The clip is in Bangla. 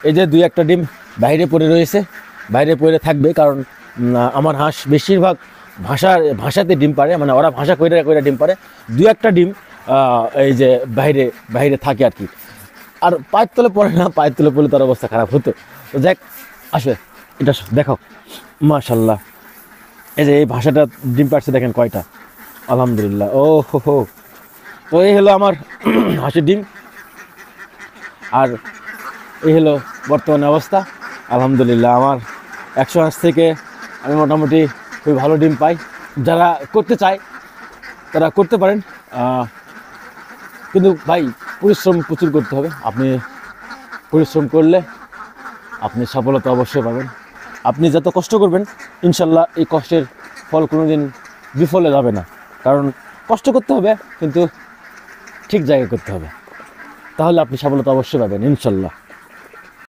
এই যে 2-1টা ডিম বাইরে পড়ে রয়েছে, বাইরে পড়ে থাকবে, কারণ আমার হাঁস বেশিরভাগ ভাষাতে ডিম পারে, মানে ওরা ভাষা কইরা কইরা ডিম পারে। 2-1টা ডিম এই যে বাইরে বাইরে থাকে আর কি। আর পায়ের তলে পড়ে না, পায়ের তলে পড়লে তার অবস্থা খারাপ হতো। তো যাক, আসবে এটা দেখাও, মাশাল্লাহ। এই যে এই ভাষাটা ডিম পাড়ছে, দেখেন কয়টা, আলহামদুলিল্লাহ। ও হো। তো এই হলো আমার হাঁসের ডিম, আর এই হলো বর্তমানে অবস্থা। আলহামদুলিল্লাহ, আমার 100 হাঁস থেকে আমি মোটামুটি খুবই ভালো ডিম পাই। যারা করতে চায় তারা করতে পারেন, কিন্তু ভাই পরিশ্রম প্রচুর করতে হবে। আপনি পরিশ্রম করলে আপনি সফলতা অবশ্যই পাবেন। আপনি যত কষ্ট করবেন, ইনশাল্লাহ এই কষ্টের ফল কোনোদিন বিফলে যাবে না। কারণ কষ্ট করতে হবে, কিন্তু ঠিক জায়গায় করতে হবে, তাহলে আপনি সফলতা অবশ্যই পাবেন ইনশাল্লাহ।